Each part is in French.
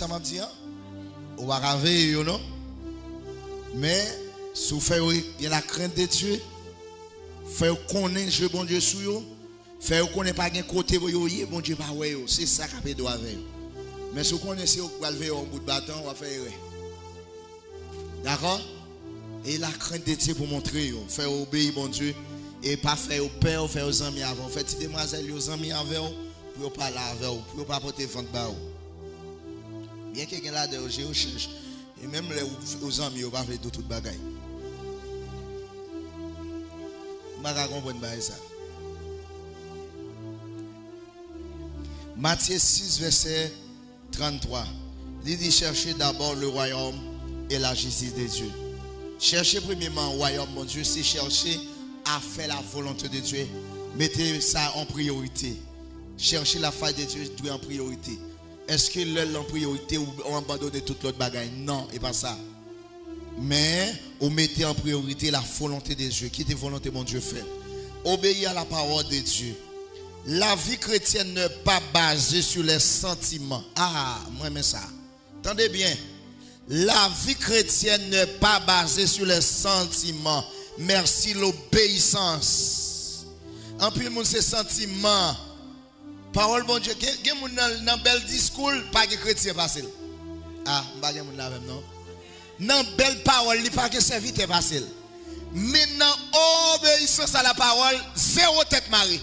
ça m'a dit, on va raver, non? Mais, si vous faites la crainte de Dieu, faites connaître je bon Dieu sur vous, faites connaître pas un côté bon Dieu pas ouais, c'est ça qui doit avec. Mais si vous connaissez vous va lever un bout de bâton, on va faire. D'accord? Et la crainte de Dieu pour montrer, faire obéir bon Dieu et pas faire au père, faire aux amis avant. Faites des demoiselles aux amis avec vous pour parler avec vous, pour pas porter vente bas. Bien que quelqu'un là de je cherche et même les aux amis on va faire toute bagaille. Je comprends pas ça. Matthieu 6 verset 33. Il dit cherchez d'abord le royaume et la justice de Dieu. Cherchez premièrement le royaume, mon Dieu, c'est chercher à faire la volonté de Dieu. Mettez ça en priorité. Cherchez la faille de Dieu en priorité. Est-ce que l'heure en priorité ou on abandonne toute l'autre bagaille? Non, et pas ça. Mais on mettez en priorité la volonté de Dieu. Qui est volonté, mon Dieu, fait? Obéir à la parole de Dieu. La vie chrétienne n'est pas basée sur les sentiments. Ah, moi, mais ça. Attendez bien. La vie chrétienne n'est pas basée sur les sentiments. Merci l'obéissance. En plus, mon ces sentiments. Parole bon Dieu. Quel monde dans bel discours, pas que chrétien facile. Ah, pas que monde là même non. Dans belle parole, il pas que serviteur facile. Maintenant, obéissance à la parole, zéro tête marée.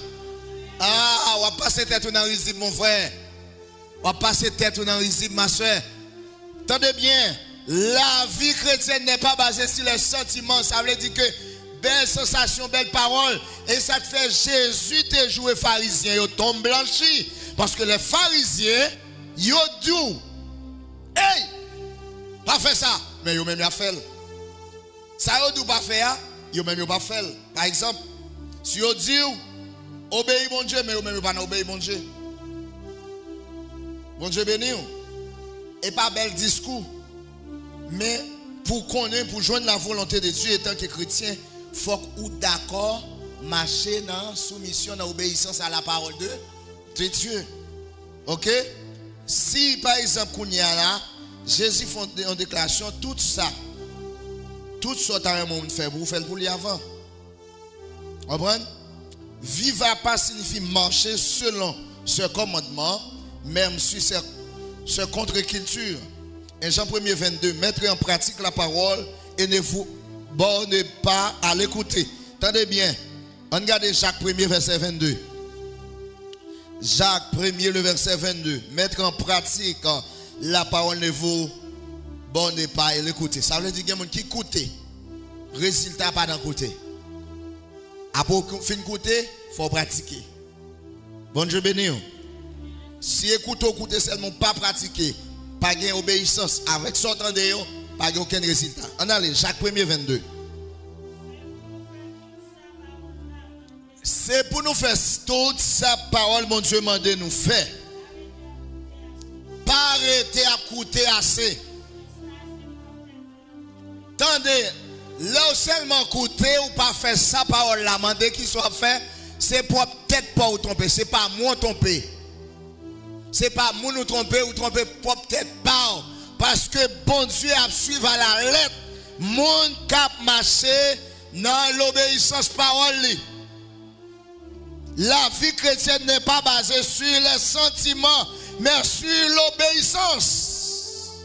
Ah, on va passer tête dans le risible, mon frère. On va passer tête dans le risible, ma soeur. Attendez bien, la vie chrétienne n'est pas basée sur les sentiments. Ça veut dire que belle sensation, belle parole. Et ça te fait Jésus te jouer pharisien. Ils tombent blanchis. Parce que les pharisiens, ils disent, hey, pas fait ça. Mais ils même fait. Ça ils disent pas faire, ils même pas fait. Par exemple, si ils disent, obéis mon Dieu, mais ils même pas obéir mon Dieu. Bon Dieu béni. Et pas bel discours. Mais pour connaître, pour joindre la volonté de Dieu étant que chrétien, il faut que d'accord marcher dans soumission, dans obéissance à la parole de Dieu. Ok? Si par exemple, qu'on y a là, Jésus fait en déclaration, tout ça, tout ça, t'as un monde fait, vous faites pour lui avant. Vous comprenez? Vivre à pas signifie marcher selon ce commandement, même sur ce contre-culture. Et Jean 1er 22, mettre en pratique la parole et ne vous bornez pas à l'écouter. Attendez bien. On regarde Jacques 1er verset 22. Jacques 1er le verset 22. Mettre en pratique la parole ne vous bornez pas à l'écouter. Ça veut dire qu'il y a des gens qui écoutent. Résultat pas dans côté. Après fin écouter, il faut pratiquer. Bon Dieu béni. Si écoutez seulement pas pratiquer, pas gain obéissance avec son temps de yo, pas gain aucun résultat. On allez, Jacques 1er 22. C'est pour nous faire toute sa parole, mon Dieu m'a demandé nous faire. Pas arrêter à écouter assez. Attendez, là seulement écouter ou pas faire sa parole là, demander qu'il soit fait, c'est pour peut-être pas vous tromper, c'est pas moi tromper. C'est pas moi nous tromper ou tromper peut-être pas. Parce que bon Dieu a suivi à la lettre. Mon cap marché dans l'obéissance parole. La vie chrétienne n'est pas basée sur les sentiments, mais sur l'obéissance.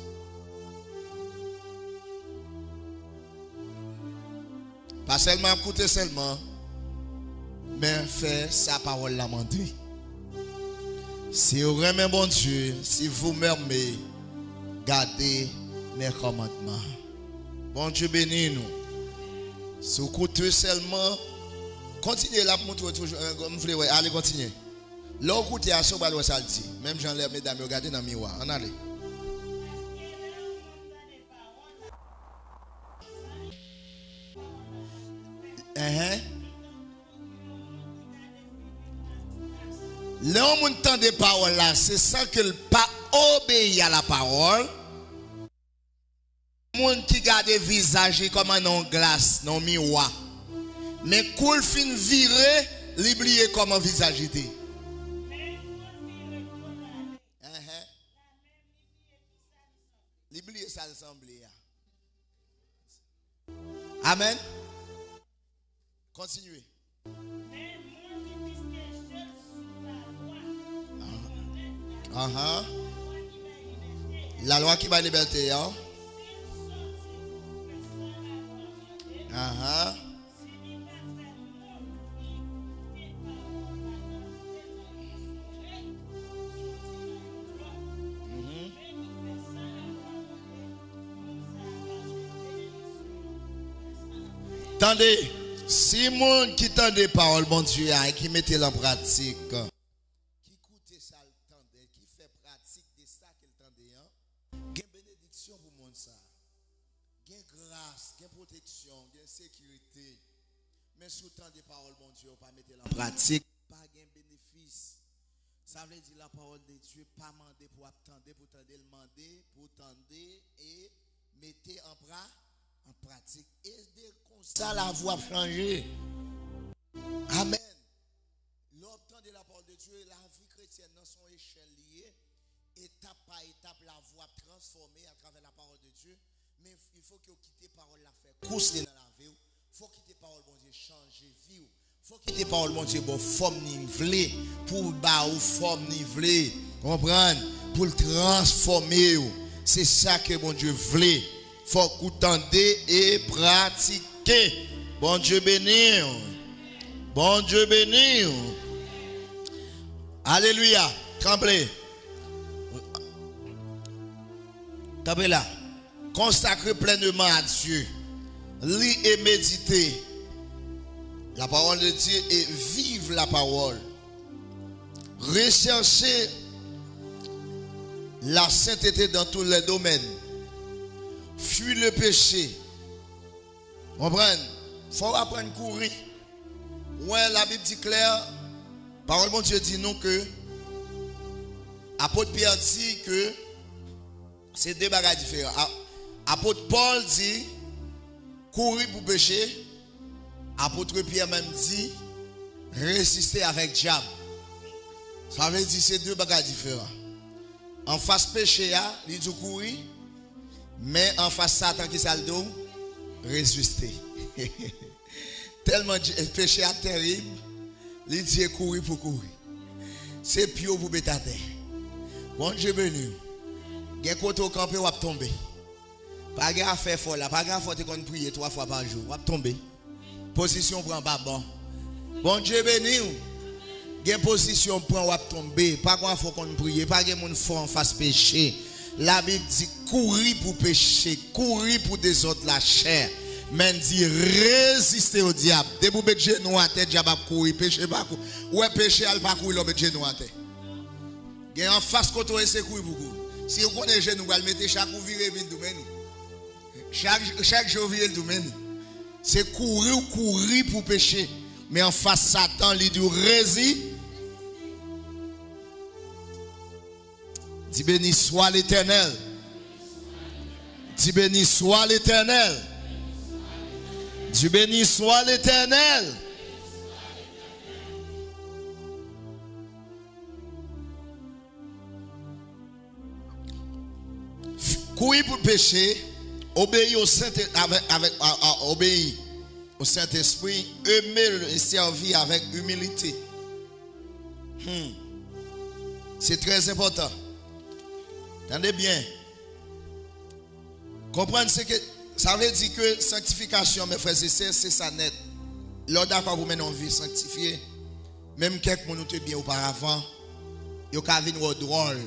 Pas seulement écouter seulement, mais faire sa parole la mandée. Si vous aimez bon Dieu, si vous m'aimez, gardez mes commandements. Bon Dieu bénis nous. Si vous écoutez seulement, continuez là pour toujours. Allez, continuez. Là, vous écoutez à ce que ça dit. Même Jean-Lève, mesdames, regardez dans le miroir. On allez. Là, on entend des paroles là, c'est ça que le pas obéir à la parole. Monde qui garde le visage comme un glace, non miroir. Mais cool fin viré, l'oublier comment visage était. L'oublier ça l'assemblée. Amen. Continuez. La loi qui va liberté. Attendez, si mon qui tend des paroles, bon Dieu, et qui mettait en pratique, qui écoute ça, qui fait pratique de ça qu'il tendait, il y a bénédiction pour mon ça. Il y a grâce, il y a protection, il y a sécurité. Mais sous tant de paroles, bon Dieu, pas mettre en pratique, pas de bénéfice. Ça veut dire la parole de Dieu, pas demander pour attendre, pour tendre, demander, pour tendre et mettre en pratique. Et comme ça, la voie changée. Amen. L'obtention de la parole de Dieu, la vie chrétienne dans son échelle liée, étape par étape, la voie transformée à travers la parole de Dieu. Mais il faut que vous quittez la parole, la faire course dans la vie. Il faut quitter la parole, bon Dieu, changer vie. Il faut quitter la parole, bon Dieu, bon, forme nivelée, pour bas ou forme nivelée. Comprendre? Pour le transformer. C'est ça que bon Dieu voulait. Il faut que vous tendez et pratiquez. Bon Dieu béni. Bon Dieu béni. Alléluia. Tremblez. Tremblez là. Consacrez pleinement à Dieu. Lis et méditez la parole de Dieu et vive la parole. Recherchez la sainteté dans tous les domaines. Fuis le péché. Comprenez? Il faut apprendre à courir. Ouais, la Bible dit clair. Parole de Dieu dit non que apôtre Pierre dit que c'est deux bagages différents. Apôtre Paul dit courir pour pécher. Apôtre Pierre même dit résister avec diable. Ça veut dire c'est deux bagages différents. En face péché, il dit courir. Mais en face Satan qui ça le dos, résister. Tellement péché est terrible, il dit courir pour courir. C'est pire pour bétater. Bon Dieu béni. Gen côté au campé ou tomber. Pas grand faire fort là, pas grand faut te prier 3 fois par jour, ou tomber. Position prend pas bon. Bon Dieu béni. Gen position prend ou tomber, pas grand faut qu'on prier, pas grand monde fort en face péché. La Bible dit courir pour pécher, courir pour des autres la chair. Mais dit résister au diable. Dès que vous mettez genou à tête, diable courir, péché pas courir. Ouais, péché al pas courir, l'homme genou à tête. Gen en face côté c'est courir beaucoup. Si vous connaissez genou, vous mettez chaque jour virer vite domaine. Chaque jour virer le domaine. C'est courir pour pécher. Mais en face Satan, il dit résister. Dis béni soit l'Éternel. Dis béni soit l'Éternel. Dis béni soit l'Éternel. Courir pour pécher, obéir au Saint-Esprit, aimer et servir avec humilité. C'est très important. Attendez bien. Comprenez ce que ça veut dire que sanctification, mes frères et sœurs, c'est ça net. L'ordre d'accord vous menez en vie sanctifiée. Même quelques monde nous bien auparavant, il y a venir drôle.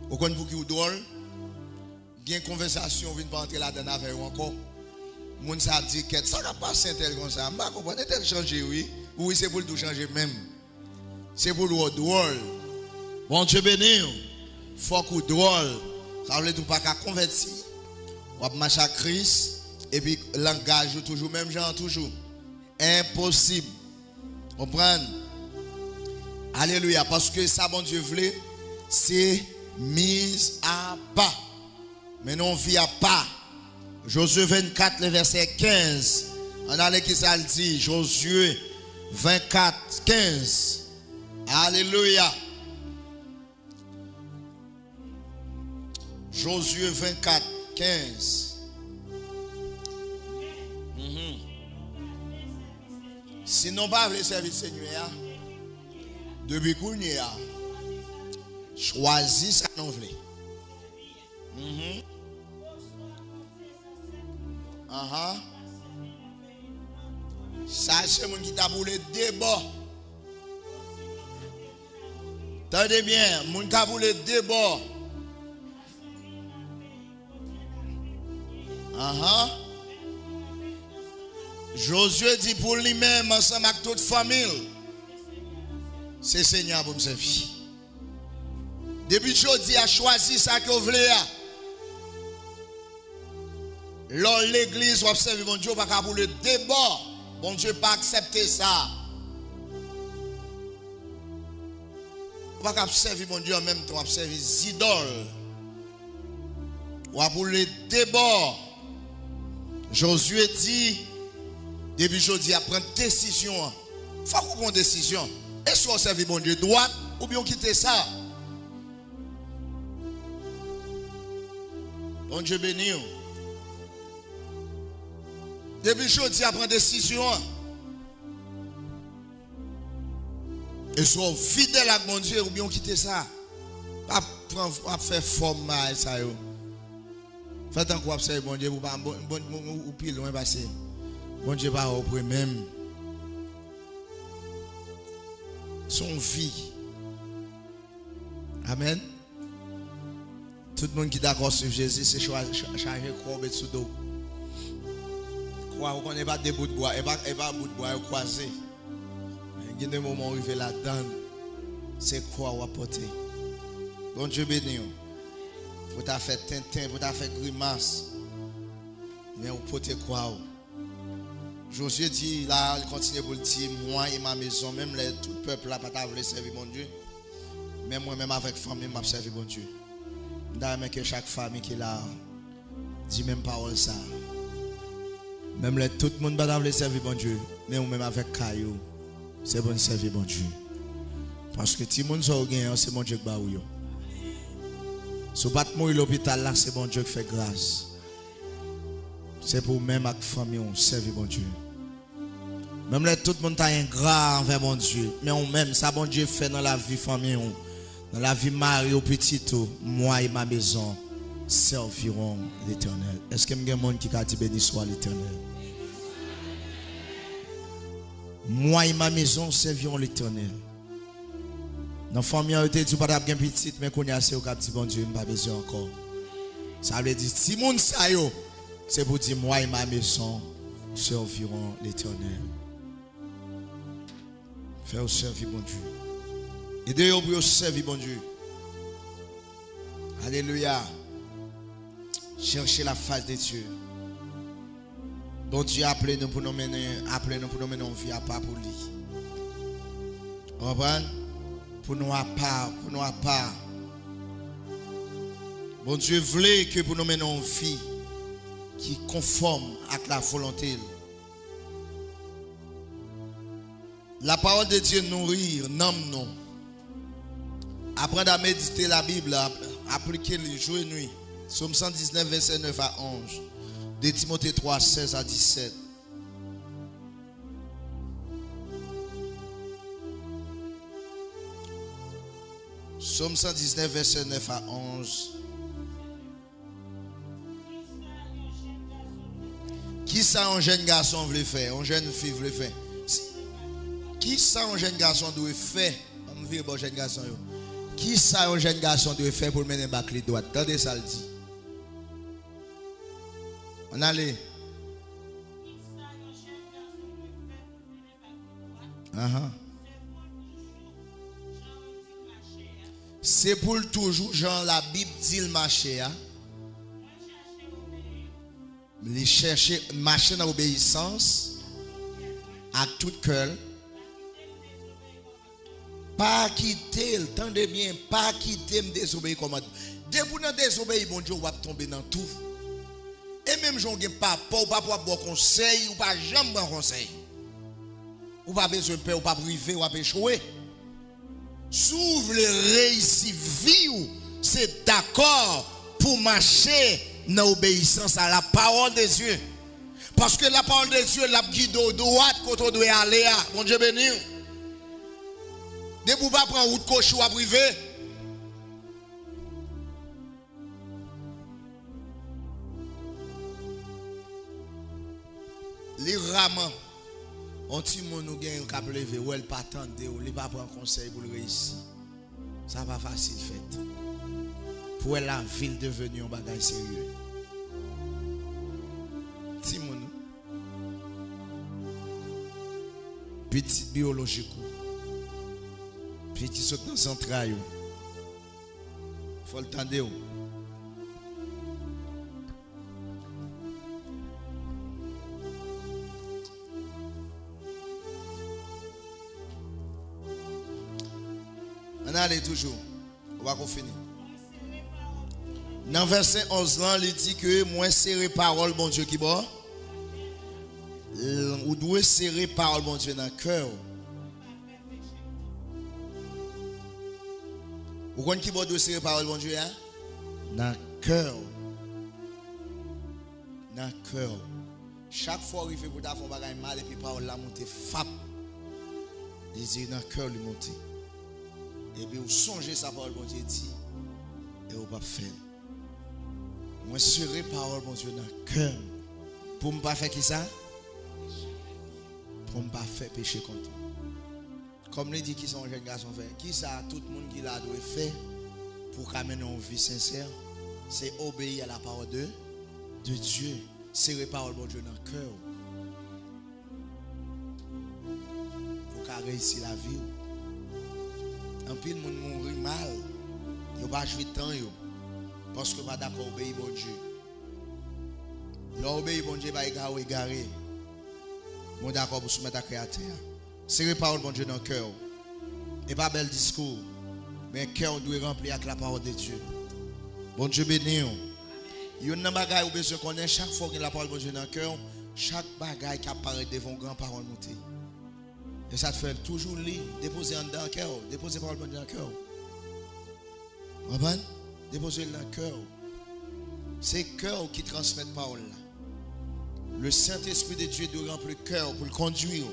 Vous connaissez pour qui drôle? Bien conversation vient pas entrer là-dedans avec vous encore. Moun ça dit que ça n'a pas passé tel comme ça. Pas comprendre tel changer oui. Oui, c'est pour le tout changer même. C'est pour le drôle. Bon Dieu béni. Faut que drôle. Ça veut dire pas qu'à convertir. On va marcher à Christ et puis langage toujours même genre toujours. Impossible. Comprendre? Alléluia parce que ça bon Dieu voulait c'est mise à pas. Mais non vit à pas. Josué 24 le verset 15. On a qui ça le dit Josué 24 15. Alléluia. Josué 24, 15. Sinon, pas le service Seigneur. Depuis qu'on y a, choisis ça non vle. Ça, c'est mon qui t'a pour le débat. Tenez bien, mon qui t'a pour le débat. Josué dit pour lui-même, ensemble avec toute famille, c'est Seigneur pour me servir. Depuis jeudi, a choisi ça que vous voulez. Lors l'église, vous observez, mon Dieu, pas pour le débat. Bon Dieu, pas accepter ça. Pas observer, mon Dieu, en même temps, observer les idoles. Ou pour le débat. Josué dit, depuis jeudi, à prendre décision. Il faut qu'on prenne une décision. Est-ce qu'on serve mon Dieu droite ou bien on quitte ça? Bon Dieu béni. Depuis jeudi, à prendre décision. Et soit fidèle à mon Dieu ou bien on quitte ça. Pas faire forme ça. Faites encore observer mon Dieu ou pile loin passer. Bon Dieu pas au même. Son vie. Amen. Tout le monde qui est d'accord sur Jésus, c'est changer corps sous dos. Quoi, on n'est pas des bouts de bois, et pas bout de bois croisé. Il y a des moments où il fait la donne. C'est quoi on apporter. Bon Dieu béni. Faut ta faire tintin, faut ta faire grimace. Mais on peut te croire. Josué dit, là, il continue pour le dire, moi et ma maison, même tout le peuple là, pas voulu servir mon Dieu. Mais moi-même avec famille, je servi mon Dieu. D'ailleurs, que chaque famille qui est là, dit même parole ça. Même tout le monde pas voulu servir mon Dieu. Mais moi-même avec Caillou, c'est bon servir mon Dieu. Parce que tout le monde c'est mon Dieu qui bat ou yo. Si vous battez mourir l'hôpital là, c'est bon Dieu qui fait grâce. C'est pour même avec famille, on servir bon Dieu. Même là, tout le monde a un grand envers mon Dieu. Mais on même, ça bon Dieu fait dans la vie famille, dans la vie mari au petit tout, moi et ma maison serviront l'Éternel. Est-ce qu'il y a un monde qui a dit béni soit l'Éternel? Moi et ma maison serviront l'Éternel. Dans la famille, on a dit pas bien petit, mais qu'on a assez au cap dit bon Dieu, pas besoin encore. Ça veut dire si moun sa yo, c'est pour dire moi et ma maison serviront l'Éternel. Faire servir bon Dieu. Aidez-vous pour servir bon Dieu. Alléluia. Cherchez la face de Dieu. Bon Dieu appelez-nous pour nous mener en vie à part pour lui. Vous comprenez? Pour nous à part. Bon Dieu voulait que pour nous mener en vie qui conforme avec la volonté. La parole de Dieu nourrit, nomme nous. Apprendre à méditer la Bible, appliquer le jour et nuit. Psaume 119, verset 9 à 11. De Timothée 3, 16 à 17. Psaume 119, verset 9 à 11. Qui ça un jeune garçon veut faire? Un jeune fille veut faire? Qui ça un jeune garçon doit faire? On veut un jeune garçon. Qui ça un jeune garçon doit faire pour mener bac les droits? Attendez ça le dit. On allait. C'est pour toujours, Jean, la Bible dit le marché. Les chercher, marcher dans l'obéissance à tout cœur. Pas quitter, tendez bien, pas quitter me désobéir comme dès que vous désobéir, bon Dieu, va tomber dans tout. Et même si vous n'avez pas bon conseil, ou pas jamais bon conseil. Ou pas besoin de peur, ou pas privé, ou pas échouer. Si vous voulez réussir vie, c'est d'accord pour marcher dans l'obéissance à la parole de Dieu. Parce que la parole de Dieu l'a guide au droit quand on doit aller. Bon Dieu béni. De vous pas prendre route coche ou à privé. Les ramans, on ti mon nous gagne cap lever ou elle pas tendre ou il pas prendre conseil pour le réussir. Ça pas facile fait. Pour la ville devenir un bagage sérieux. Ti mon petit biologique. Petit saute dans central. Faut le tendre. On allait toujours. On va finir. Dans verset 11, il dit que moi serrer parole, bon Dieu qui bon. Ou doit serrer parole, bon Dieu, dans le cœur. Vous connaissez qui doit serrer parole, bon Dieu, hein? Dans le cœur. Dans le cœur. Chaque fois qu'il fait pour ta faire un mal et puis parole la monter, fap. Il dit dans le cœur, lui monter. Et puis vous songez sa parole, bon Dieu dit, et vous pas faire. Moi, serrer parole, bon Dieu, dans le cœur. Pour ne pas faire qui ça? Pour ne pas faire péché contre vous. Comme nous dit qui sont jeunes garçons fait, qui ça tout le monde qui l'a doit faire pour qu'amener une vie sincère, c'est obéir à la parole de Dieu. Serrer parole, bon Dieu, dans le cœur. Pour qu'à réussir la vie. En pile, les gens mourent mal. Ils ne vont pas jouer de temps. Parce que pas d'accord obéir bon Dieu. L'obéir bon Dieu va égarer. Mon d'accord pour soumettre à créateur. Serrer parole bon Dieu dans le cœur. Et pas bel discours. Mais le cœur doit remplir avec la parole de Dieu. Bon Dieu béni. Il y a un bagage où besoin qu'on ait chaque fois que la parole bon Dieu dans le cœur. Chaque bagage qui apparaît devant grand parole montée. Et ça te fait toujours lire, déposer dans le cœur, déposer parole bon Dieu dans le cœur. Vous comprenez? Déposer dans le cœur. C'est le cœur qui transmet la parole. Le Saint-Esprit de Dieu doit remplir le cœur pour le conduire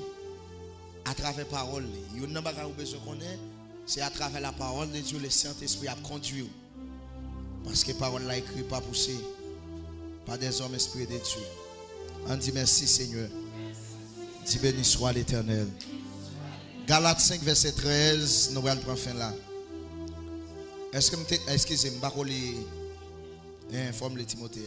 à travers la parole. Il y a un bagage où besoin qu'on ait, c'est à travers la parole de Dieu, le Saint-Esprit a conduit. Parce que la parole là écrite pas poussée par des hommes esprits de Dieu. On dit merci Seigneur. Dis béni soit l'Éternel. Galates 5 verset 13, nous allons prendre fin là. Est-ce que excusez-moi, je vais vous informer Timothée.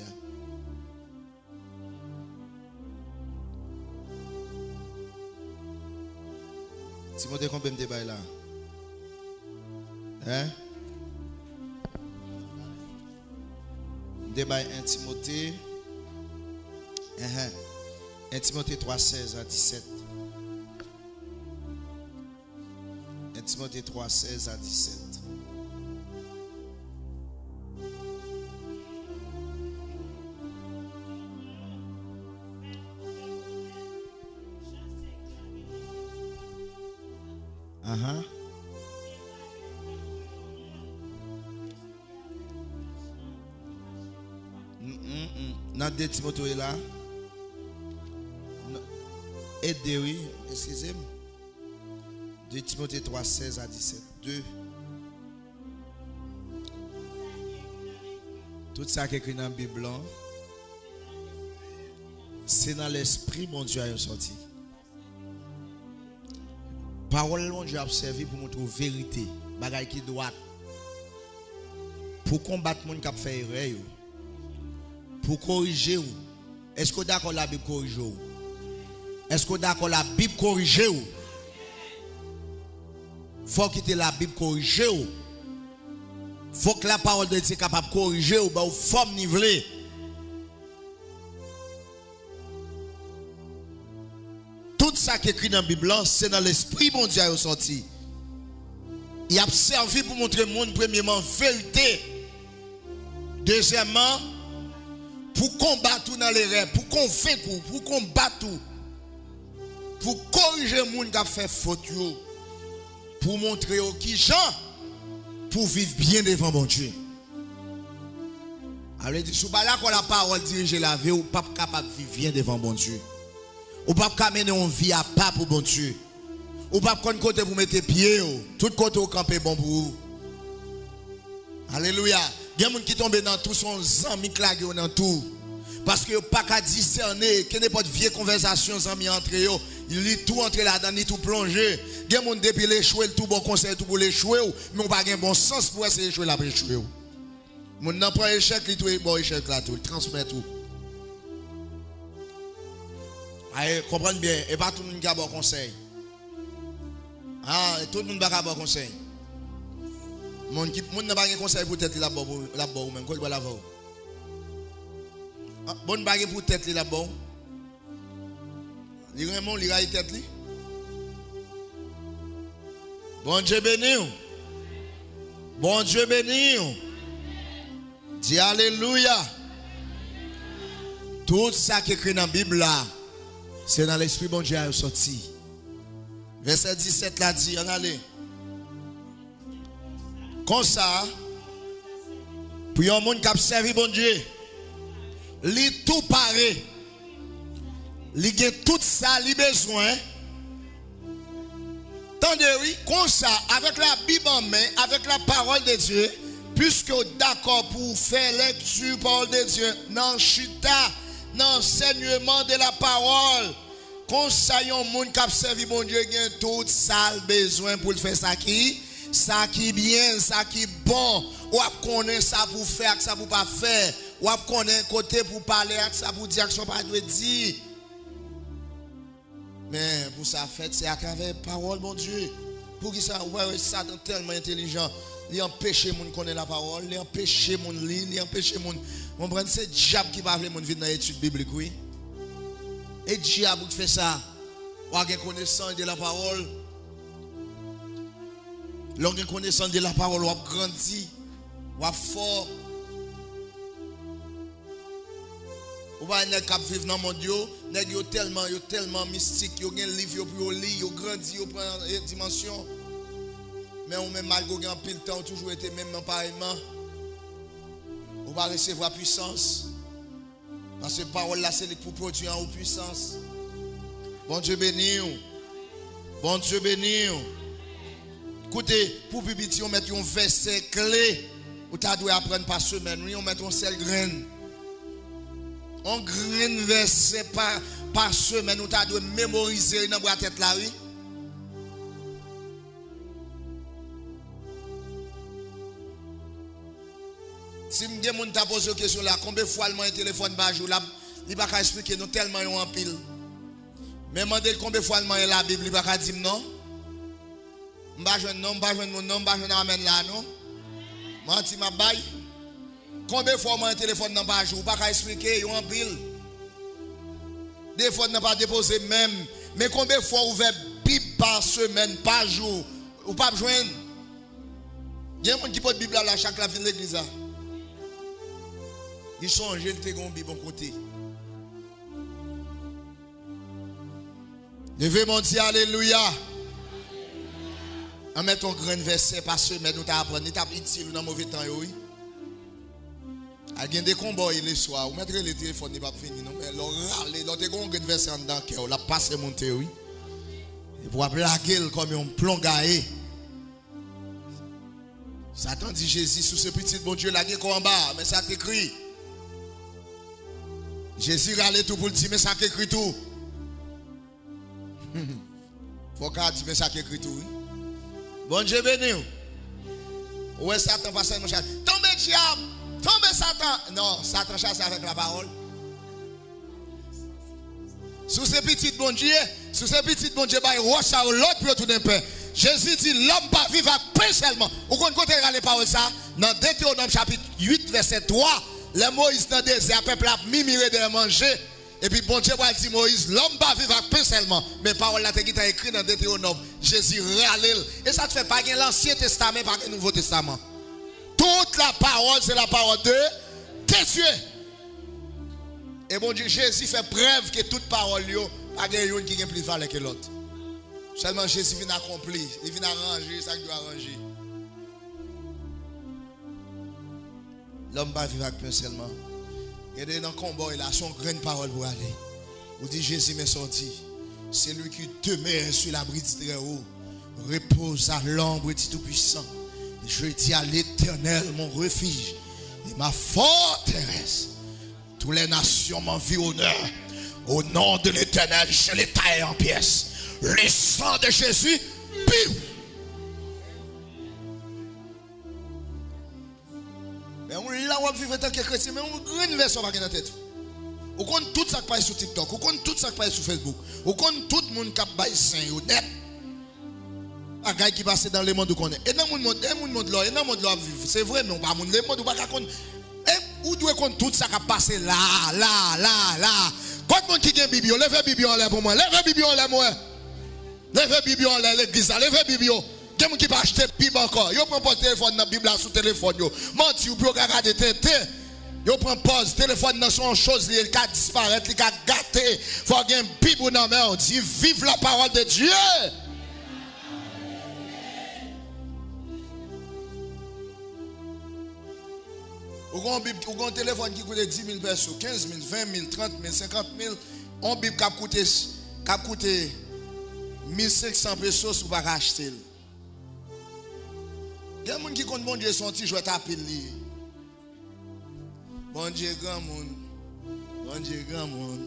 Timothée, combien de débats là? Hein? Débat 1 Timothée. 1 Timothée 3, 16 à 17. 1 Timothée 3, 16 à 17. Dans 2 Timothée là. Aidez, oui, excusez-moi. 2 Timothée 3, 16 à 17. 2. Tout ça qui est écrit dans la Bible, c'est dans l'esprit, mon Dieu, a sorti. Parole, mon Dieu, a servi pour montrer la vérité. Bagaille qui doit. Pour combattre les gens qui fait erreur. Pour corriger. Est-ce que d'accord la Bible corrige? Est-ce que d'accord la Bible corrige? Faut quitter la Bible corriger. Faut que la parole de Dieu soit capable de corriger ou ba forme nivelée. Tout ça qui est écrit dans la Bible, c'est dans l'esprit mon Dieu a sorti. Il a servi pour montrer au monde premièrement vérité. Deuxièmement, pour combattre dans les rêves, pour convaincre, pour combattre, pour corriger les gens qui ont fait faute, pour montrer aux qui gens pour vivre bien devant mon Dieu. Alors, si vous là quand la parole dirige la vie, ou pas capable de vivre bien devant bon Dieu. Ou pas capable de mener une vie à pas pour bon Dieu. Ou pas de côté pour mettre pieds, tout côté au camper bon pour vous. Alléluia. Il y a des gens qui tombent dans tout son amis clagués dans tout. Parce que pas qu'à discerner, que n'importe vieux conversation amis entre eux, il lit tout entre là-dedans, il tout plongé. Il y a des gens depuis l'échouer, tout bon conseil tout pour l'échouer, mais on pas un bon sens pour essayer d'échouer la échouer. Mon n'a pas échec, il tout bon échec là tout, il transmet tout. Allez, comprenez bien, et pas tout le monde qui a bon conseil. Ah, tout le monde n'a pas bon conseil. Mon n'a pas un conseil pour tête là-bas ou même, quoi il va là-bas. Bonne bague pour tête là-bas. Il vraiment il a tête li. Bon Dieu béni. Bon Dieu béni. Dis alléluia. Tout ça qui est écrit dans la Bible là, c'est dans l'esprit bon Dieu a sorti. Verset 17 là dit, on allez. Comme ça, pour un monde qui a servi bon Dieu, li tout paré, li gen tout ça, li besoin. Tendez oui, comme ça, avec la Bible en main, avec la parole de Dieu, puisque d'accord pour faire lecture parole de Dieu, dans chita, dans l'enseignement de la parole, comme ça, yon monde qui a servi bon Dieu, gen tout ça besoin pour faire ça qui bien, ça qui bon, ou connaît ça pour faire, ça pour pas faire, ou connaît côté pour parler, ça pour dire que ça pas doit dire. Mais pour ça fait, c'est à travers la parole, mon Dieu. Pour qui ça, ouais, Satan tellement intelligent, il empêche les gens de connaître la parole, il empêche les gens de lire, il empêche les gens de comprendre. C'est le diable qui va les gens venir dans l'étude biblique, oui. Et le diable qui fait ça, ou a une connaissance de la parole. Lorsqu'on a connaissance de la parole, on a grandi, on a fort. On va vivre dans le monde, ils sont tellement mystiques, ils ont un livre pour lire, ils ont grandi, ils prennent une dimension. Mais on même malgré un pile temps, toujours été même pareillement. On va recevoir puissance. Parce que la parole là, c'est pour produire en puissance. Bon Dieu béni. Bon Dieu béni. Écoutez, pour publier, on met un verset clé. Ou tu dois apprendre par semaine. Oui, on met un seul grain. Un grain verset par semaine. Ou tu dois mémoriser dans la tête là, oui. Si je me pose une question là, combien de fois le téléphone par jour, il ne va pas expliquer nous tellement en pile. Mais demandez combien de fois la Bible, il ne va pas dire non. Je ne vais pas non, je ne vais pas non, je ne vais pas amène là, non. Menti ma baille. Combien de fois mon téléphone par jour, il ne va pas expliquer en pile. Des fois, il ne pas déposer même. Mais combien de fois ouvert Bible par semaine, par jour, ou pas joindre? Il y a des gens qui portent la Bible là, chaque la ville de l'église. Ils sont en gel, ils ont bon côté. Levez mon Dieu, alléluia. On met ton grand verset par semaine, nous t'apprendre, nous t'apprendre dans mauvais temps, oui. Il y a des combats les soirs, vous mettrez le téléphone, il n'est pas fini, non. Mais l'autre, l'autre, un grand verset en dedans, on l'a passé monter, oui. Et pour plaquer comme un plomb gaé. Satan dit Jésus, sous ce petit bon Dieu, là, il est en bas, mais ça t'écrit. Jésus râle tout pour le dire, mais ça écrit tout. Faut qu'on dise, mais ça écrit tout. Oui? Bon Dieu béni. Ouais, Satan passe mon chat. Tombez diable, tombez Satan. Non, Satan chasse avec la parole. Sous ces petites bon Dieu, bah, il roche à l'autre pour tout d'un peu. Jésus dit, l'homme pas vivre avec pain seulement. Vous connaissez les paroles ça? Dans Deutéronome chapitre 8, verset 3. Le Moïse dans le désert, le peuple a mimiré de manger. Et puis bon Dieu va dire Moïse, l'homme va vivre avec pain seulement. Mais parole là, qui est écrit dans Deutéronome, Jésus râle. Et ça ne fait pas l'Ancien Testament, pas le Nouveau Testament. Toute la parole, c'est la parole de Dieu. Et bon Dieu, Jésus fait preuve que toute parole, pas une qui est plus valeur que l'autre. Seulement Jésus vient accomplir, il vient arranger ça qu'il doit arranger. L'homme va vivre avec pain seulement. Et dans le combat, il a son grande parole pour aller. Vous dites Jésus m'est sorti. C'est lui qui demeure sur l'abri du très haut. Repose à l'ombre du Tout-Puissant. Je dis à l'Éternel, mon refuge et ma forteresse. Toutes les nations m'environnent. Au nom de l'Éternel, je les taille en pièces. Le sang de Jésus, piou. Mais on là on vivre tant que chrétien, mais on grande version pas dans la tête. On connaît tout ça qui passe sur TikTok, on connaît tout ça qui passe sur Facebook, on connaît tout le monde qui baille saint net. Un gars qui passe dans le monde où connaît. Et dans le monde là, et dans le monde là vivre. C'est vrai mais on pas monde le monde où pas connaître. Et où doit connaître tout ça qui passe là. Quand monde qui gagne Bible, levez Bible en l'air pour moi. Levez Bible en l'air moi. Levez Bible en l'air l'église, levez Bible. Quelqu'un qui va acheter Bible encore. Yo prend pas téléphone dans Bible sur téléphone yo. Menti ou pour regarder tété. Yo prend pause téléphone dans son chose il ka disparaître, il ka gâter. Faut gagner Bible dans main, on dit vive la parole de Dieu. Ou un téléphone qui coûte 10 000 pesos, 15 000, 20 000, 30 000, 50 000. On Bible qui a coûté 1500 pesos pour pas acheter. Il y a des gens qui comptent bon Dieu son petit jouet à pile. Bon Dieu grand monde. Bon Dieu grand monde.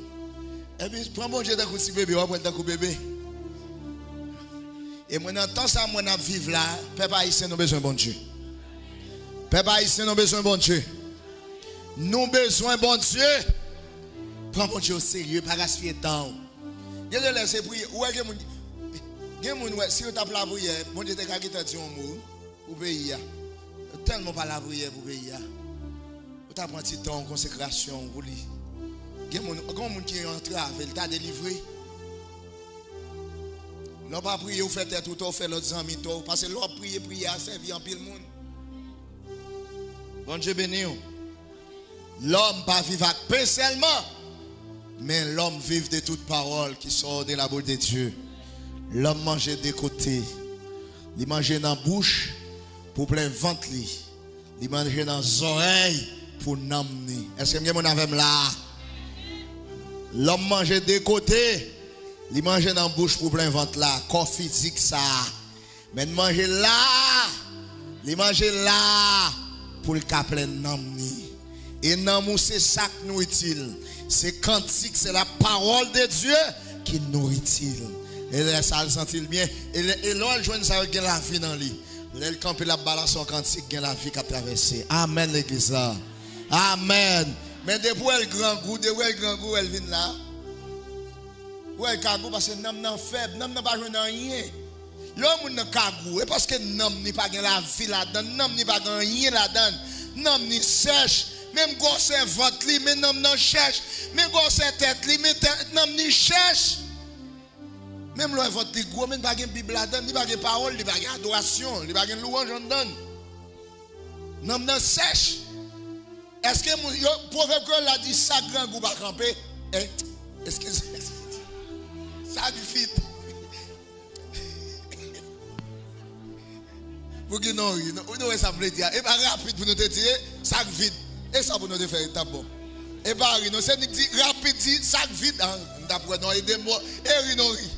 Et puis prends bon Dieu d'un coup si bébé, on prend d'un coup bébé. Et moi dans temps ça moi n'a vivre là, peuple haïtien nous besoin bon Dieu. Peuple haïtien nous besoin bon Dieu. Nous besoin bon Dieu. Prends bon Dieu au sérieux, pas gaspiller temps. Il y a des laisser prier. Ouais que mon si on tape la prière, bon Dieu te ka quitter un mot pour pays. Tellement pas la prière pour pays. On t'a pris un petit temps en consécration pour lui. Il y a des gens qui est entré avec il t'a délivré. L'on pas prier ou fait tête tout fait l'autre amis parce que l'on prier a servi en pile monde. Bon Dieu béni. L'homme pas vivre avec pain seulement, mais l'homme vive de toute parole qui sort de la bouche de Dieu. L'homme mange des côtés. Il mange dans la bouche pour plein ventre. Il mange dans les oreilles pour n'amener. Est-ce que vous avez là? L'homme mange des côtés. Il mange dans la bouche pour plein ventre là. Corps physique ça. Mais il mange là. Il mange là pour le cas plein n'amener. Et n'amour c'est ça qui nous utile. C'est cantique, c'est la parole de Dieu qui nous utile. Et ça le sentit bien. Et là, elle joint ça avec la vie dans lui. Elle campe la balance en cantique, il y a la vie qui a traversé. Amen, l'église là. Amen. Mais depuis elle grand goût, elle vient là. Ou elle kagou parce que nam nan faible, nam nan pas joué dans rien. L'homme nan kagou, et parce que nam ni pas la vie là-dedans, nam ni pas rien là-dedans, nam ni sèche. Même gosse ventre li, mais nam nan cherche. Même gosse tête li, mais nam ni cherche. Même le ventre li gros, mais pas de Bible là-dedans, ni pas de parole, ni pas de adoration, ni pas de louange en dedans. Nam nan sèche. Est-ce que le proverbe l'a dit ça grand goût pas camper? Est-ce que ça du fit? Pour que non, nous ça veut dire. Et pas rapide pour nous te dire, sac vide. Et ça pour nous te faire étape bon. Et pas non, c'est dit rapide dit sac vide. D'après nous aider moi et rinori.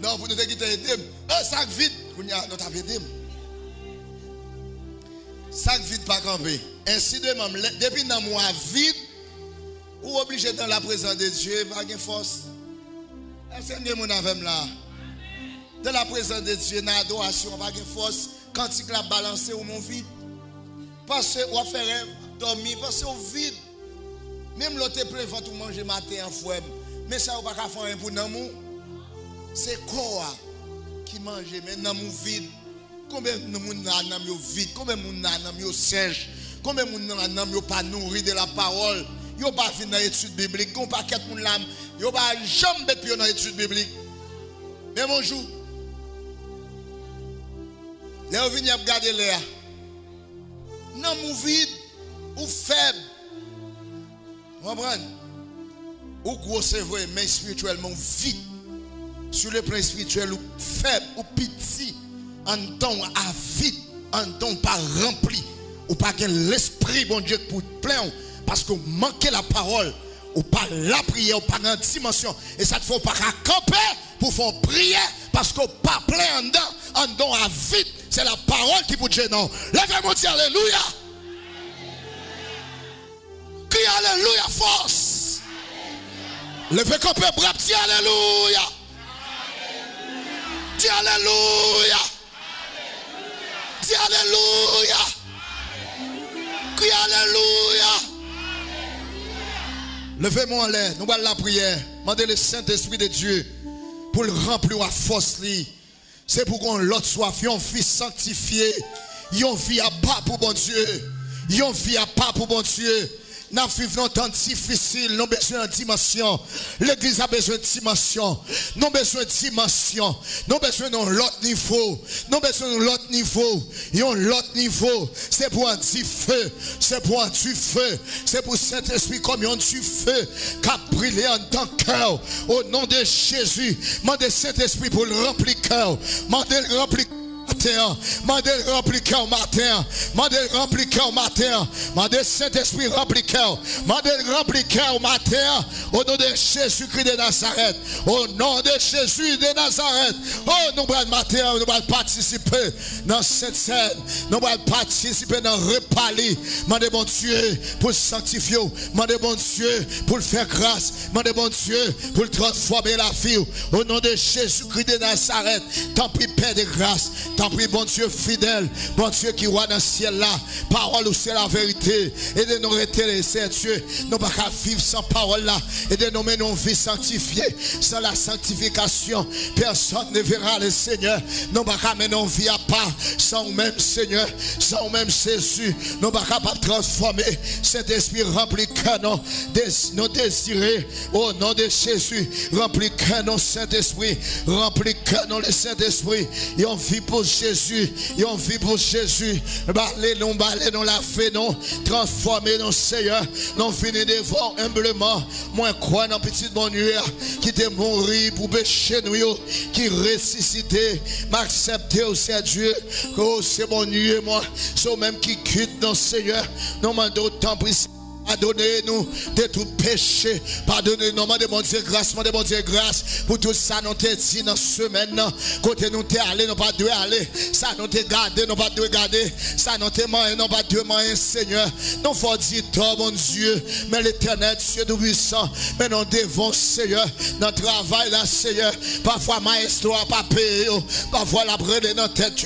Non, pour nous te quitter aider. Un sac vide, pour nous t'as aider. Sac vide pas camper. Ainsi de même depuis dans moi vide ou obligé dans la présence de Dieu pas de force. Est-ce que mon avec là? Dans la présence de Dieu, dans l'adoration, pas de force. Quand il a balancé ou mon vide. Parce que on fait rêve, dormir, parce que vide. Même l'autre plein ventre ou manger matin en fouet. Mais ça ou pas qu'à faire pour l'amour. C'est quoi qui mange mais l'amour vide. Combien de monde a l'amour vide, combien de monde a l'amour sèche, combien de monde a l'amour pas nourri de la parole. Yo pas fin dans l'étude biblique, on pas quatre monde là, yo pas jamais bête dans l'étude biblique. Mais bonjour. Là on vient regarder là. Non mou vide ou faible. Vous comprenez? Ou gros c'est vrai mais spirituellement vide. Sur le plan spirituel ou faible ou petit. en temps à vide, en temps pas rempli, ou pas que l'esprit, bon Dieu, pour plein, parce qu'on manque la parole, ou pas la prière, ou pas en dimension, et ça ne faut pas camper pour faire prier, parce qu'on pas plein en dedans, en don à vide, c'est la parole qui vous gêne. Levez-moi, dire alléluia. Crie alléluia, force. Levez camper, brave, dis alléluia. Dis alléluia. Dis alléluia. Crie alléluia. Levez-moi en l'air, nous allons la prière. Demandez le Saint-Esprit de Dieu pour le remplir à force. C'est pour qu'on l'autre soit un fils sanctifié. Yon vie à pas pour bon Dieu. Yon vie à pas pour bon Dieu. Nous vivons un temps difficile, nous avons besoin de dimension. L'église a besoin de dimension. Nous avons besoin de dimension. Nous avons besoin d'un autre niveau. Nous avons besoin d'un autre niveau. Un autre niveau. C'est pour un petit feu. C'est pour un du feu. C'est pour Saint-Esprit comme un du feu qui a brillé en tant que cœur. Au nom de Jésus, demandez Saint-Esprit pour le remplir cœur. Demandez le remplir matin, mandez remplir cœur matin, mandez remplir cœur matin, mandez Saint-Esprit remplir cœur, mandez remplir cœur matin, au nom de Jésus-Christ de Nazareth, au nom de Jésus de Nazareth. Oh, nous allons matin, nous allons participer dans cette scène, nous allons participer dans le repas, mandez bon Dieu pour sanctifier, mandez bon Dieu pour le faire grâce, mandez bon Dieu pour le transformer la vie, au nom de Jésus-Christ de Nazareth. Tant pis, Père de grâce. Tant pis, bon Dieu fidèle, bon Dieu qui voit dans le ciel là, parole ou c'est la vérité. Et de nous rester, Seigneur Dieu, nous ne pouvons pas vivre sans parole là. Et de nous mener nos vies sanctifiées. Sans la sanctification, personne ne verra le Seigneur. Nous ne pouvons pas mener nos vies à part sans nous-mêmes, Seigneur, sans nous-mêmes, Jésus. Nous ne pouvons pas transformer cet esprit rempli cœur, nos désirés. Au nom de Jésus, rempli cœur, nos Saint-Esprit, rempli cœur, nos le Saint-Esprit. Et on vit pour Jésus, et on vit pour Jésus. Balez nous, la fait, nous, transformez nos Seigneur. Nous venons devant humblement. Moi, crois dans petit bon Dieu qui te mourir pour pécher nous, qui ressuscité, m'accepter au Seigneur Dieu. Oh, c'est bon Dieu, moi, c'est même qui quitte dans Seigneur. Nous demandons autant pour pardonnez-nous de tout péché. Pardonnez-nous, mon Dieu grâce, mon Dieu grâce pour tout ça nous t'ai dit dans ce semaine. Côté nous t'es allé, nous pas de aller. Ça nous t'es gardé, nous pas de garder. Ça nous t'es mangé, nous pas de manger, Seigneur. Nous faut dire toi, mon Dieu, mais l'éternel Dieu tout puissant. Mais nous devons, Seigneur, notre travail là, Seigneur. Parfois, maestro a pas payé. Parfois, la brûlé dans tête.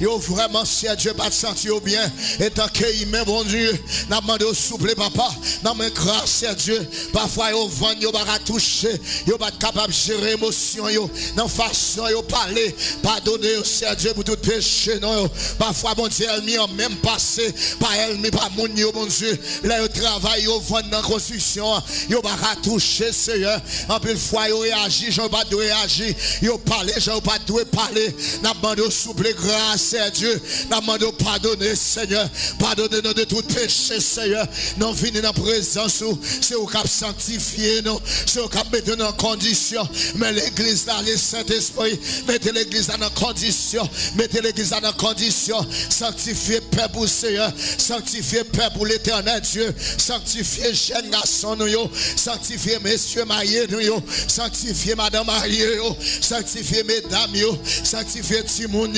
Yo vraiment, Seigneur Dieu, pas de sentir bien. Et tant qu'il met, mon Dieu, n'a demandé au souple, papa. Non mais grâce à Dieu, parfois yo vend yo pas toucher, yo pas capable gérer émotion yo, dans façon yo parler, pardonnez au Dieu pour tout péché non. Parfois bon Dieu elle en même passé, pas elle mais pas mon yo bon Dieu. Là yo travail yo vend dans construction, yo pas toucher Seigneur. En plus fois yo réagit, j'en pas de réagir, yo parler, j'en pas de parler. N'a demandé souple grâce à Dieu, n'a demandé pardonner Seigneur, pardonnez-nous de tout péché Seigneur. Non venez dans la présence, c'est au cap sanctifier nous, c'est au cap mettre dans condition. Mais l'église là, le Saint-Esprit, mettez l'église dans condition, mettez l'église dans condition, sanctifier Père pour Seigneur, sanctifier Père pour l'éternel Dieu, sanctifier jeunes garçons nous, sanctifier messieurs mariés nous, sanctifier madame mariée, sanctifier mesdames, sanctifier Timoun,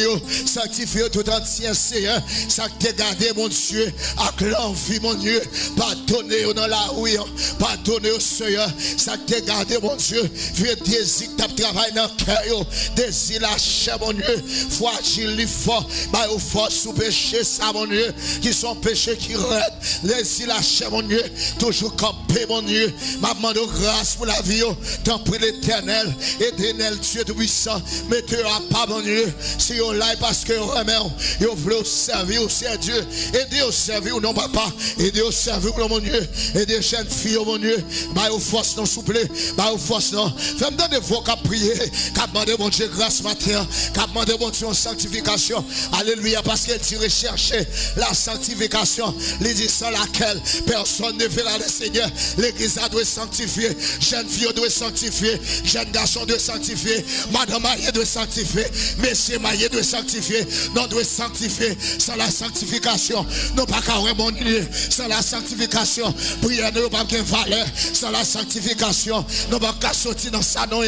sanctifier tout entier Seigneur, sanctifier garder mon Dieu, avec l'envie mon Dieu. Pardonnez dans la rue, pardonnez au Seigneur, ça te garde mon Dieu, vieux désir que tu travailles dans le cœur, désir la chair mon Dieu, foi agile fort, bah au force sous péché ça mon Dieu, qui sont péchés qui raident, désir la chair mon Dieu, toujours camper mon Dieu, m'a demandé grâce pour la vie, tant prie l'éternel, éternel Dieu tout puissant, mettez à pas mon Dieu, si vous là parce que vous voulez servir au Seigneur Dieu, aidez au servir non papa, aidez au servir mon Dieu, et des jeunes filles, mon Dieu, bah, au force, non, souple, bah, au force, non. Fais-moi donner vos qu'à prier, qu'à demander, mon Dieu, grâce matin, qu'à demander, mon Dieu, en sanctification. Alléluia, parce qu'elle dit rechercher la sanctification, les dit sans laquelle personne ne verra le Seigneur. L'église doit sanctifier. Jeune fille doit sanctifier. Jeune garçon doit sanctifier. Madame mariée doit sanctifier. Messieurs mariés doit sanctifier. Nous doit sanctifier. Sans la sanctification, nous pas qu'à remonter. Sans la sanctification, prière nous pas qu'à valeur. Sans la sanctification, nous pas qu'à sortir dans sa non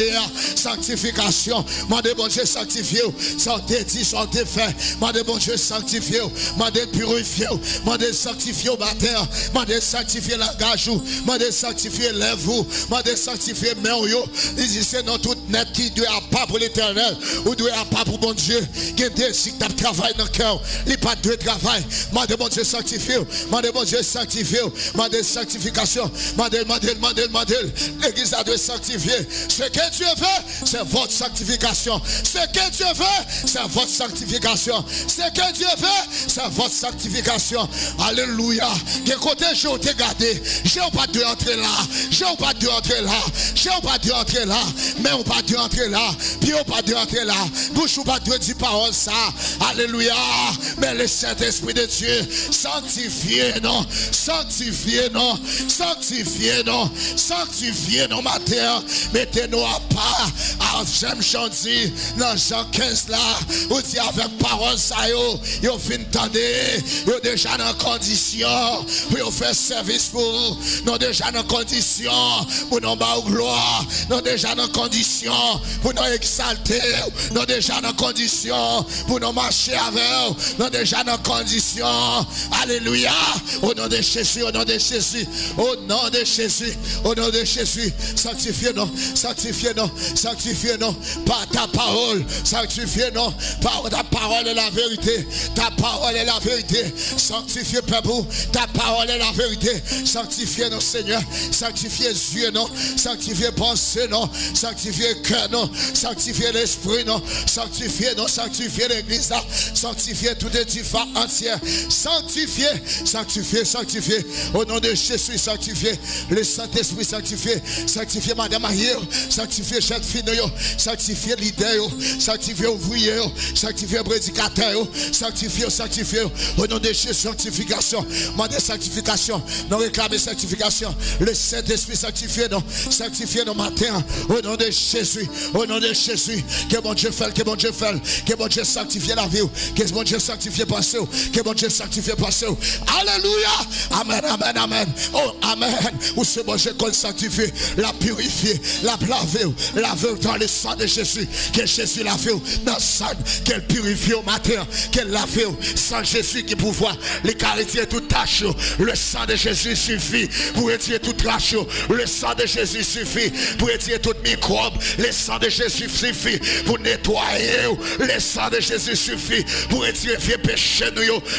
sanctification. Mandez bon Dieu sanctifier. Sortez dit, sortez fait. Mandez bon Dieu sanctifier. Mandez purifier. Mandez sanctifier au matin. Mandez sanctifier langage. Mandez sanctifier lèvres. Mandez sanctifier main. Il dit c'est non tout net qui doit pas pour l'éternel. Ou doit pas pour bon Dieu. Qui décide de travailler dans le cœur. Il n'y a pas de travail. Mandez bon Dieu sanctifier. Mandez bon Dieu sanctifier. Mandez sanctification. Mandez. L'église a dû sanctifier. Ce que Dieu veut, c'est votre sanctification. Ce que Dieu veut, c'est votre sanctification. Ce que Dieu veut, c'est votre sanctification. Alléluia. Quel côté je t'ai gardé. Je n'ai pas dû entrer là. Je n'ai pas dû entrer là. Je n'ai pas dû entrer là. Mais on pas dû entrer là. Puis on pas dû entrer là. Bouche ou pas dû dire parole ça. Alléluia. Mais le Saint-Esprit de Dieu, sanctifiez non. Sanctifiez non. Sanctifiez non. Sanctifiez non matin. Mettez-nous à part. J'aime chanter dans Jean 15 là. Ou dit avec parole ça yo fin tendez. Yo déjà dans condition. Yo fait service pour vous. Nous déjà dans condition. Pour nous bas gloire. Nous déjà dans condition. Pour nous exalter. Nous déjà dans condition. Pour nous marcher avec eux. Nous déjà dans condition. Alléluia. Au nom de Jésus. Au nom de Jésus. Au nom de Jésus. Au nom de Jésus. Sanctifiez-nous. Sanctifiez-nous. Sanctifiez-nous. Par ta parole. Sanctifiez-nous. Par ta parole est la vérité. Ta parole est la vérité. Sanctifiez peuple. Ta parole est la vérité. Sanctifiez-nous Seigneur. Sanctifiez Dieu non. Sanctifiez pensée non. Sanctifiez cœur non. Sanctifiez l'esprit non. Sanctifiez non. Sanctifiez l'église là. Sanctifiez tout édifice entier. Sanctifiez. Sanctifiez. Sanctifiez. Au nom de Jésus sanctifiez. Le Saint-Esprit sanctifié. Sanctifiez Madame Marie. Sanctifiez jeune fille. Sanctifiez leader. Sanctifiez ouvrier. Sanctifiez prédicateur. Sanctifiez. Sanctifiez. Au nom de Jésus sanctification. Mandez sanctification. Nous réclamez sanctification. Le Saint-Esprit sanctifié. Sanctifiez nos matins. Au nom de Jésus. Au nom de Jésus. Que bon Dieu fait. Que bon Dieu fait. Que bon Dieu sanctifie la vie. Que bon Dieu sanctifie pensée. Que bon Dieu sanctifie pensée. Alléluia. Amen. Amen. Amen. Oh amen. Ou ce bon Dieu qu'on sanctifie. La purifier. La laver. Laver dans le sang de Jésus. Que Jésus lave dans le sang. Qu'elle purifie au matin. Qu'elle lave sans Jésus qui pouvoir. Les caritiers tout tâche. Le sang de Jésus suffit pour retirer toute tâche. Le sang de Jésus suffit pour retirer tout microbe. Le sang de Jésus suffit pour nettoyer. Le sang de Jésus suffit pour retirer vieux péchés.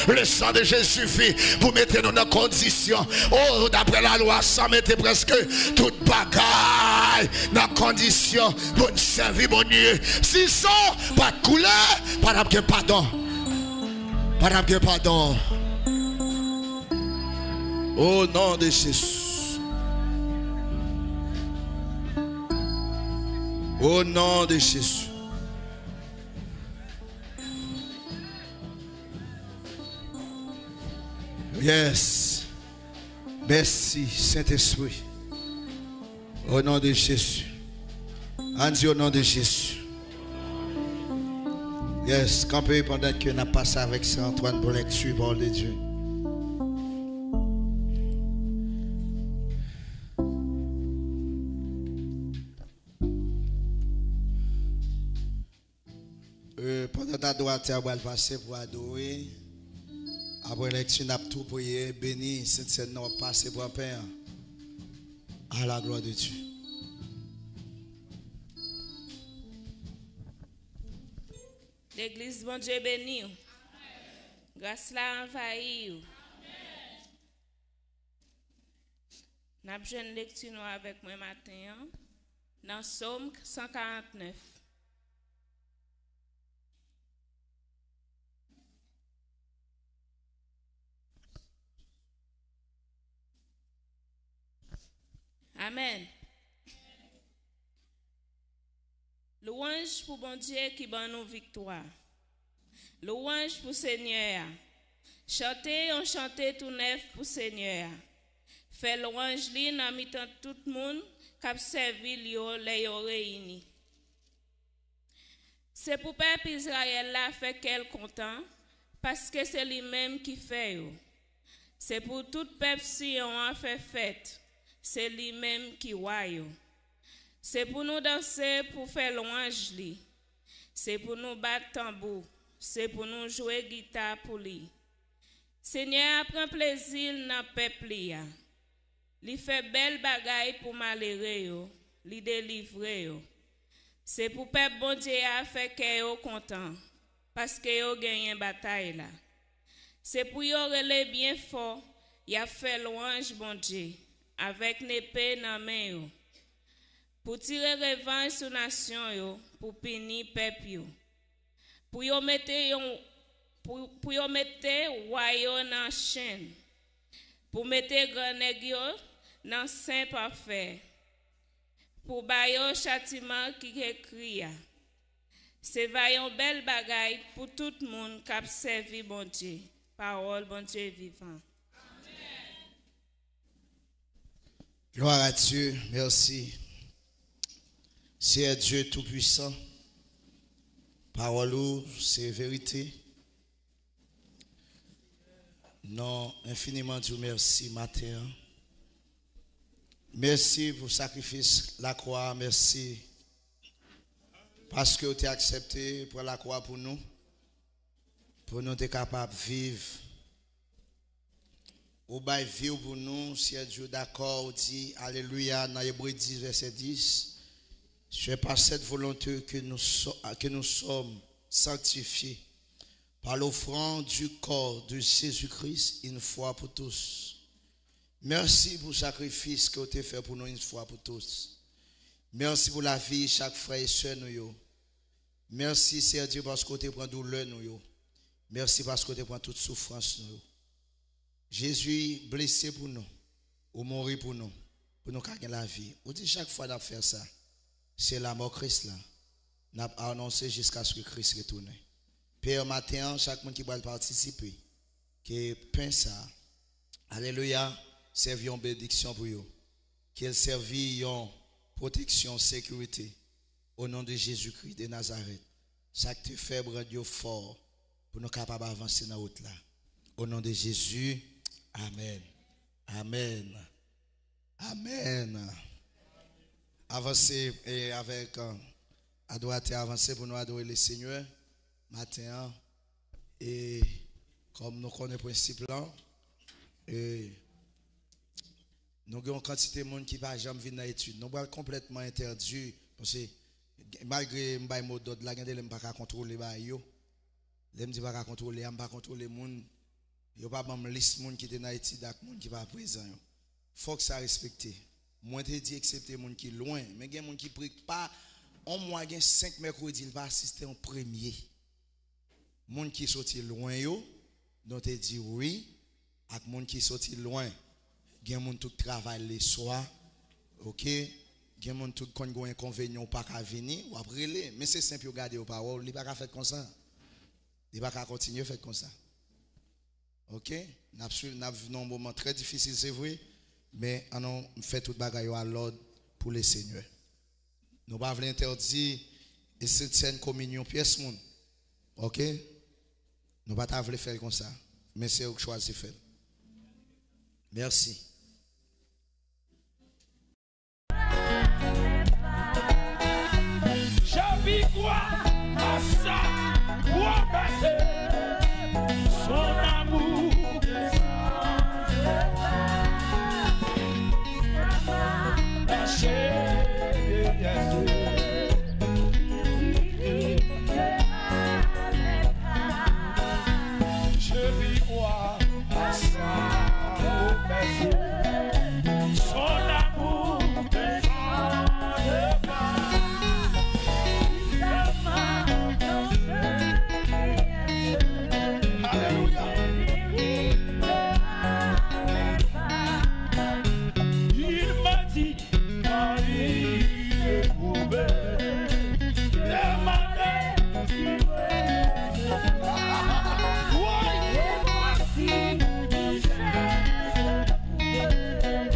Le sang de Jésus suffit pour mettre nous dans condition. Oh, d'après la loi, ça mettait presque toute bagaille dans condition pour nous servir mon Dieu. Si ça, pas de couleur, pas d'abord pardon. Pas d'abord pardon. Au nom de Jésus. Au nom de Jésus. Yes. Merci, Saint-Esprit. Au nom de Jésus. On dit au nom de Jésus. Yes, campez pendant que nous passons avec Saint-Antoine pour lecture, parole de Dieu. Pendant ta droite, on va passer pour adorer. Après lecture, on a tout prié, béni, Saint-Seigneur, nous va passer pour Père. À la gloire de Dieu. L'église, bon Dieu béni. Grâce là envahit. Nous avons une lecture avec moi matin dans Psaume 149. Amen. Louange pour bon Dieu qui bat nous victoire. Louange pour Seigneur. Chantez, on chantez tout neuf pour Seigneur. Fait louange li dans mitan tout le monde qui a servi li les réunis. C'est pour peuple Israël là fait qu'elle content parce que c'est lui-même qui fait yo. C'est pour tout peuple si on a fait fête, c'est lui-même qui wa yo. C'est pour nous danser pour faire louange li. C'est pour nous battre tambour, c'est pour nous jouer guitare pour lui. Seigneur prend plaisir dans peuple li. Li fait belle bagaille pour malheureux yo, li délivrer yo. C'est pour peuple bon Dieu a fait que yo content parce que yo gagné bataille là. C'est pour yo relé bien fort, y a fait louange bon Dieu avec l'épée dans main yo. Pour tirer revanche sur nation yo, pour punir peuple yo. Pour yo mettre royaume dans chaîne. Pour mettre grand nèg yo dans saint parfait. Pour bayo châtiment qui écrit. C'est vaillant belle bagaille pour tout le monde qui a servi bon Dieu. Parole bon Dieu vivant. Gloire à Dieu, merci. C'est Dieu Tout-Puissant. Parole, c'est vérité. Non, infiniment Dieu merci matin. Merci pour le sacrifice, la croix, merci. Parce que tu as accepté pour la croix pour nous être capables de vivre. Ou bien vivre pour nous, si Dieu d'accord, dit Alléluia, dans Hébreux 10, verset 10. C'est par cette volonté que nous sommes sanctifiés par l'offrande du corps de Jésus-Christ une fois pour tous. Merci pour le sacrifice que tu as fait pour nous une fois pour tous. Merci pour la vie chaque frère et soeur nous. Merci Seigneur Dieu parce que tu prends douleur nous. Merci parce que tu prends toute souffrance nous. Jésus blessé pour nous, ou mourir pour nous gagner la vie. On dit chaque fois d'faire faire ça. C'est la mort Christ là. N'a annoncé jusqu'à ce que Christ retourne. Père matin, chaque monde qui va participer, que pense ça. Alléluia, servi en bénédiction pour vous. Qu'elle servi en protection, sécurité. Au nom de Jésus-Christ de Nazareth. Chaque te faible Dieu fort pour nous capables d'avancer dans la route là. Au nom de Jésus, amen. Amen. Amen. Avancer et avec adorateur et avancer pour nous adorer le Seigneur matin et comme nous connaissons le principe là et nous avons une quantité de monde qui va jamais venir dans l'étude. Nous sommes complètement interdits parce que malgré mes mots d'ordre là, je ne peux pas contrôler yo. Je ne peux pas contrôler, je ne peux pas contrôler les gens. Il n'y a pas de liste de gens qui sont dans l'étude et de gens qui ne sont pas présents. Il faut que ça respecte. Moi, je dis accepter les gens qui sont loin. Mais il y a des gens qui ne prient pas. En mois, il y a 5 mercredis, il va assister en premier. Les gens qui sont loin, donc tu dis oui. Et les gens qui sont loin, il y a des gens qui travaillent les soirs. Ok? Il y a des gens qui ont un inconvénient pas qu'à venir. Ou après, mais c'est simple, regarder aux paroles. Il ne va pas faire comme ça. Il ne va pas continuer à faire comme ça. Ok? Nous avons un moment très difficile, c'est vrai. Mais on fait tout bagaille à l'ordre pour le Seigneur. Nous ne pouvons pas interdire et cette scène communion pièce monde. OK? Nous ne pouvons pas faire comme ça. Mais c'est eux qui choisissent de faire. Merci. Je quoi à ça pour passer son amour. Son amour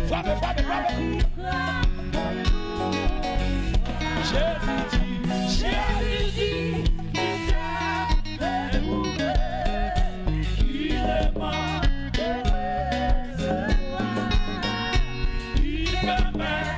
Frappez, frappez, frappez. Jésus dit, il est mort. Il permet